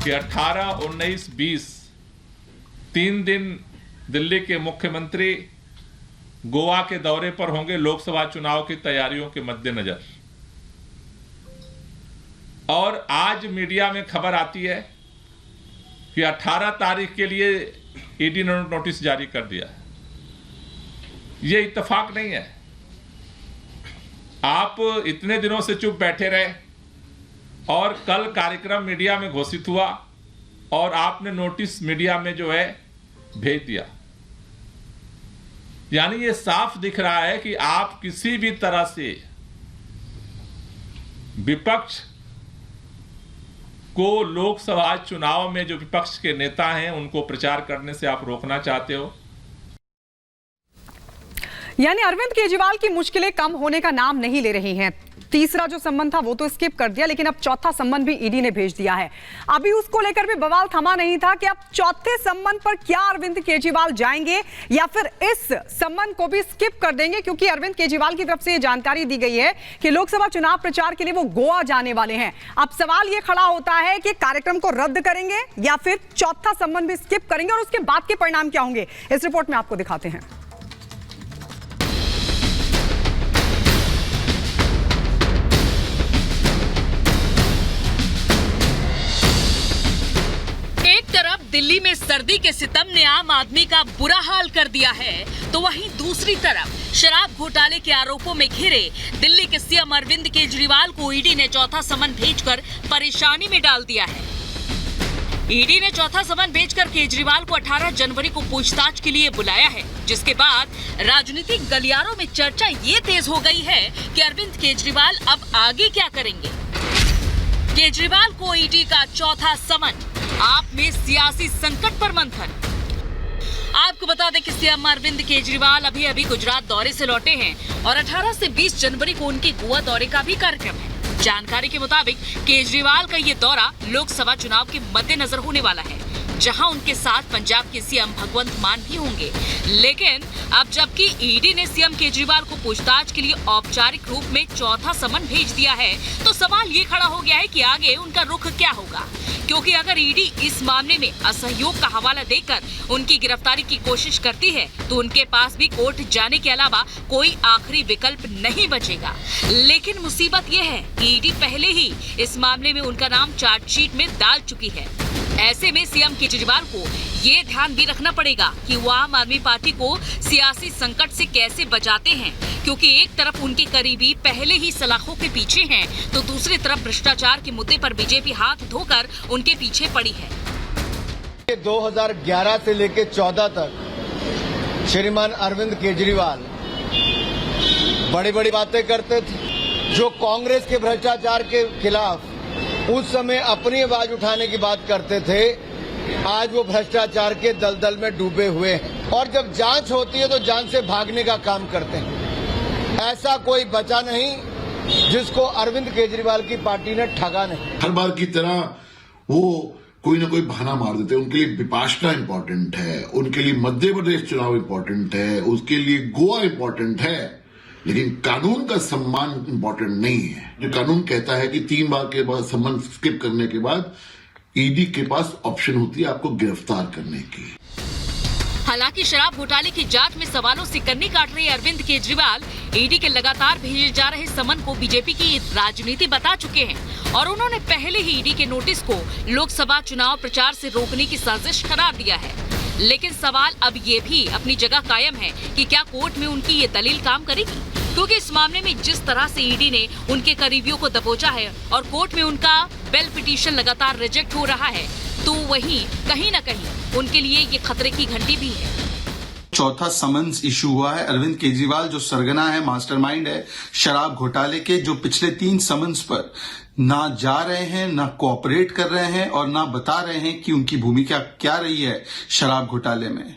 कि 18, 19, 20 3 दिन दिल्ली के मुख्यमंत्री गोवा के दौरे पर होंगे लोकसभा चुनाव की तैयारियों के मद्देनजर। और आज मीडिया में खबर आती है कि 18 तारीख के लिए ईडी ने नोटिस जारी कर दिया। यह इत्तेफाक नहीं है। आप इतने दिनों से चुप बैठे रहे और कल कार्यक्रम मीडिया में घोषित हुआ और आपने नोटिस मीडिया में जो है भेज दिया। यानी ये साफ दिख रहा है कि आप किसी भी तरह से विपक्ष को लोकसभा चुनाव में जो विपक्ष के नेता हैं उनको प्रचार करने से आप रोकना चाहते हो। यानी अरविंद केजरीवाल की मुश्किलें कम होने का नाम नहीं ले रही हैं। तीसरा जो संबंध था वो तो स्किप कर दिया, लेकिन अब चौथा संबंध भी ईडी ने भेज दिया है। अभी उसको लेकर भी बवाल थमा नहीं था कि अब चौथे संबंध पर क्या अरविंद केजरीवाल जाएंगे या फिर इस संबंध को भी स्किप कर देंगे, क्योंकि अरविंद केजरीवाल की तरफ से ये जानकारी दी गई है कि लोकसभा चुनाव प्रचार के लिए वो गोवा जाने वाले हैं। अब सवाल ये खड़ा होता है कि कार्यक्रम को रद्द करेंगे या फिर चौथा संबंध भी स्किप करेंगे और उसके बाद के परिणाम क्या होंगे, इस रिपोर्ट में आपको दिखाते हैं। दिल्ली में सर्दी के सितम ने आम आदमी का बुरा हाल कर दिया है, तो वहीं दूसरी तरफ शराब घोटाले के आरोपों में घिरे दिल्ली के सीएम अरविंद केजरीवाल को ईडी ने चौथा समन भेजकर परेशानी में डाल दिया है। ईडी ने चौथा समन भेजकर केजरीवाल को 18 जनवरी को पूछताछ के लिए बुलाया है, जिसके बाद राजनीतिक गलियारों में चर्चा ये तेज हो गई है कि अरविंद केजरीवाल अब आगे क्या करेंगे। केजरीवाल को ईडी का चौथा समन, आप में सियासी संकट पर मंथन। आपको बता दें कि सीएम अरविंद केजरीवाल अभी गुजरात दौरे से लौटे हैं और 18 से 20 जनवरी को उनके गोवा दौरे का भी कार्यक्रम है। जानकारी के मुताबिक केजरीवाल का ये दौरा लोकसभा चुनाव के मद्देनजर होने वाला है, जहां उनके साथ पंजाब के सीएम भगवंत मान भी होंगे। लेकिन अब जबकि ईडी ने सीएम केजरीवाल को पूछताछ के लिए औपचारिक रूप में चौथा समन भेज दिया है, तो सवाल ये खड़ा हो गया है कि आगे उनका रुख क्या होगा, क्योंकि अगर ईडी इस मामले में असहयोग का हवाला देकर उनकी गिरफ्तारी की कोशिश करती है तो उनके पास भी कोर्ट जाने के अलावा कोई आखिरी विकल्प नहीं बचेगा। लेकिन मुसीबत यह है कि ईडी पहले ही इस मामले में उनका नाम चार्जशीट में डाल चुकी है। ऐसे में सीएम केजरीवाल को ये ध्यान भी रखना पड़ेगा कि वो आम आदमी पार्टी को सियासी संकट से कैसे बचाते हैं, क्योंकि एक तरफ उनके करीबी पहले ही सलाखों के पीछे हैं, तो दूसरी तरफ भ्रष्टाचार के मुद्दे पर बीजेपी हाथ धोकर उनके पीछे पड़ी है। 2011 से लेकर 14 तक श्रीमान अरविंद केजरीवाल बड़ी बड़ी बातें करते थे, जो कांग्रेस के भ्रष्टाचार के खिलाफ उस समय अपनी आवाज उठाने की बात करते थे, आज वो भ्रष्टाचार के दलदल में डूबे हुए हैं और जब जांच होती है तो जांच से भागने का काम करते हैं। ऐसा कोई बचा नहीं जिसको अरविंद केजरीवाल की पार्टी ने ठगा नहीं। हर बार की तरह वो कोई ना कोई बहाना मार देते हैं। उनके लिए विपाशना इंपॉर्टेंट है, उनके लिए मध्य प्रदेश चुनाव इंपॉर्टेंट है, उसके लिए गोवा इंपॉर्टेंट है, लेकिन कानून का सम्मान इंपॉर्टेंट नहीं है। जो कानून कहता है कि 3 बार के बाद सम्मान स्किप करने के बाद ईडी के पास ऑप्शन होती है आपको गिरफ्तार करने की। हालांकि शराब घोटाले की जांच में सवालों से कन्नी काट रहे अरविंद केजरीवाल ईडी के लगातार भेजे जा रहे समन को बीजेपी की राजनीति बता चुके हैं और उन्होंने पहले ही ईडी के नोटिस को लोकसभा चुनाव प्रचार से रोकने की साजिश करार दिया है। लेकिन सवाल अब ये भी अपनी जगह कायम है कि क्या कोर्ट में उनकी ये दलील काम करेगी, क्योंकि इस मामले में जिस तरह से ईडी ने उनके करीबियों को दबोचा है और कोर्ट में उनका बेल पिटीशन लगातार रिजेक्ट हो रहा है, तो वहीं कहीं न कहीं उनके लिए ये खतरे की घंटी भी है। चौथा समन्स इशू हुआ है। अरविंद केजरीवाल जो सरगना है, मास्टरमाइंड है शराब घोटाले के, जो पिछले 3 समन्स पर ना जा रहे हैं, ना कोऑपरेट कर रहे हैं और ना बता रहे हैं कि उनकी भूमिका क्या रही है शराब घोटाले में।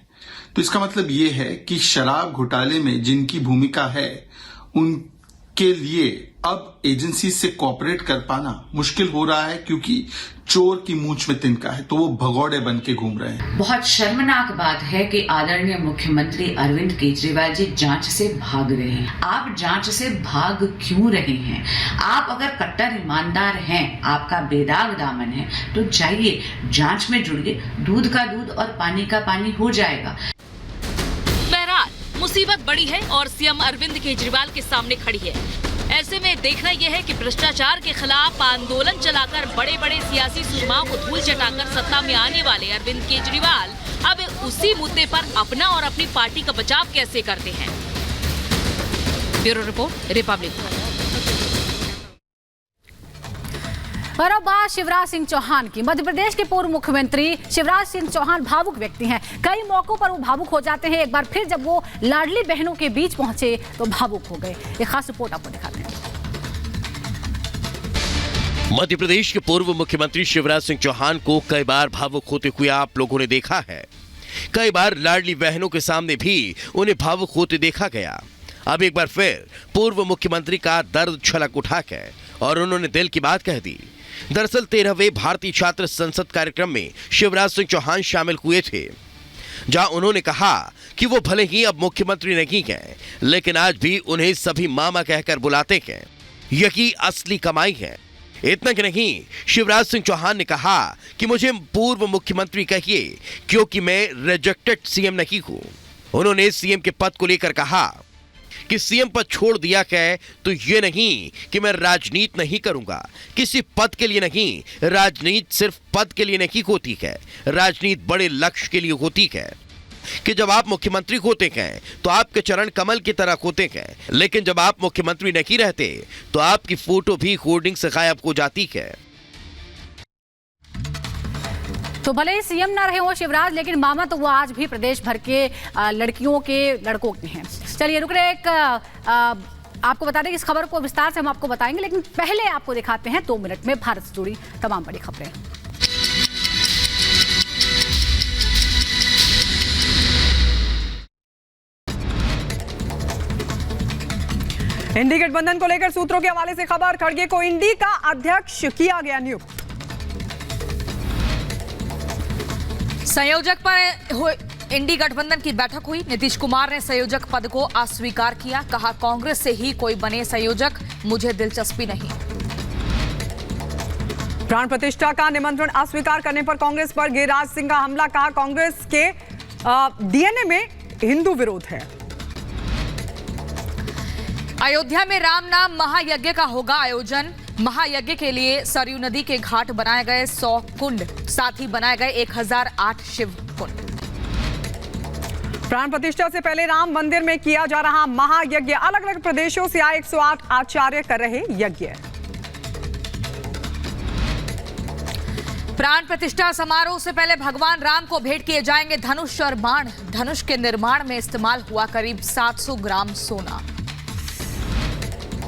तो इसका मतलब ये है कि शराब घोटाले में जिनकी भूमिका है उनके लिए अब एजेंसी से कोऑपरेट कर पाना मुश्किल हो रहा है, क्योंकि चोर की मूंछ में तिनका है, तो वो भगौड़े बन के घूम रहे हैं। बहुत शर्मनाक बात है कि आदरणीय मुख्यमंत्री अरविंद केजरीवाल जी जांच से भाग रहे हैं। आप जांच से भाग क्यों रहे हैं? आप अगर कट्टर ईमानदार हैं, आपका बेदाग दामन है, तो जाइए जांच में जुड़िए। दूध का दूध और पानी का पानी हो जाएगा। बहरहाल मुसीबत बड़ी है और सीएम अरविंद केजरीवाल के सामने खड़ी है। ऐसे में देखना यह है कि भ्रष्टाचार के खिलाफ आंदोलन चलाकर बड़े बड़े सियासी सुरमाओं को धूल चटाकर सत्ता में आने वाले अरविंद केजरीवाल अब उसी मुद्दे पर अपना और अपनी पार्टी का बचाव कैसे करते हैं। Bureau report, Republic. और अब बात शिवराज सिंह चौहान की। मध्य प्रदेश के पूर्व मुख्यमंत्री शिवराज सिंह चौहान भावुक व्यक्ति हैं। कई मौकों पर वो भावुक हो जाते हैं। एक बार फिर जब वो लाडली बहनों के बीच पहुंचे तो भावुक हो गए। एक खास रिपोर्ट आपको दिखाते हैं। मध्य प्रदेश के पूर्व मुख्यमंत्री शिवराज सिंह चौहान को कई बार भावुक होते हुए आप लोगों ने देखा है। कई बार लाडली बहनों के सामने भी उन्हें भावुक होते देखा गया। अब एक बार फिर पूर्व मुख्यमंत्री का दर्द छलक उठा है और उन्होंने दिल की बात कह दी। दरअसल 13वें भारतीय छात्र संसद कार्यक्रम में शिवराज सिंह चौहान शामिल हुए थे, जहां उन्होंने कहा कि वो भले ही अब मुख्यमंत्री नहीं हैं, लेकिन आज भी उन्हें सभी मामा कहकर बुलाते हैं। यही असली कमाई है। इतना कि नहीं, शिवराज सिंह चौहान ने कहा कि मुझे पूर्व मुख्यमंत्री कहिए क्योंकि मैं रिजेक्टेड सीएम नहीं हूं। उन्होंने सीएम के पद को लेकर कहा कि सीएम पद छोड़ दिया है तो ये नहीं कि मैं राजनीति नहीं करूंगा। किसी पद के लिए नहीं, राजनीति सिर्फ पद के लिए नहीं होती है। राजनीति बड़े लक्ष्य के लिए होती है कि जब आप मुख्यमंत्री होते हैं तो आपके चरण कमल की तरह होते हैं, लेकिन जब आप मुख्यमंत्री नहीं रहते तो आपकी फोटो भी होर्डिंग से गायब हो जाती है। तो भले ही सीएम ना रहे हो शिवराज, लेकिन मामा तो वो आज भी प्रदेश भर के लड़कियों के लड़कों के हैं। चलिए रुक रहे एक आपको बता दें कि इस खबर को विस्तार से हम आपको बताएंगे, लेकिन पहले आपको दिखाते हैं 2 मिनट में भारत से जुड़ी तमाम बड़ी खबरें। इंडी गठबंधन को लेकर सूत्रों के हवाले से खबर। खड़गे को इंडी का अध्यक्ष किया गया नियुक्त। संयोजक पर इंडी गठबंधन की बैठक हुई। नीतीश कुमार ने संयोजक पद को अस्वीकार किया। कहा कांग्रेस से ही कोई बने संयोजक, मुझे दिलचस्पी नहीं। प्राण प्रतिष्ठा का निमंत्रण अस्वीकार करने पर कांग्रेस पर गिरिराज सिंह का हमला। कहा कांग्रेस के डीएनए में हिंदू विरोध है। अयोध्या में राम नाम महायज्ञ का होगा आयोजन। महायज्ञ के लिए सरयू नदी के घाट बनाए गए 100 कुंड, साथ ही बनाए गए 1008 शिव कुंड। प्राण प्रतिष्ठा से पहले राम मंदिर में किया जा रहा महायज्ञ। अलग अलग प्रदेशों से आए 108 आचार्य कर रहे यज्ञ। प्राण प्रतिष्ठा समारोह से पहले भगवान राम को भेंट किए जाएंगे धनुष और बाण। धनुष के निर्माण में इस्तेमाल हुआ करीब 700 ग्राम सोना।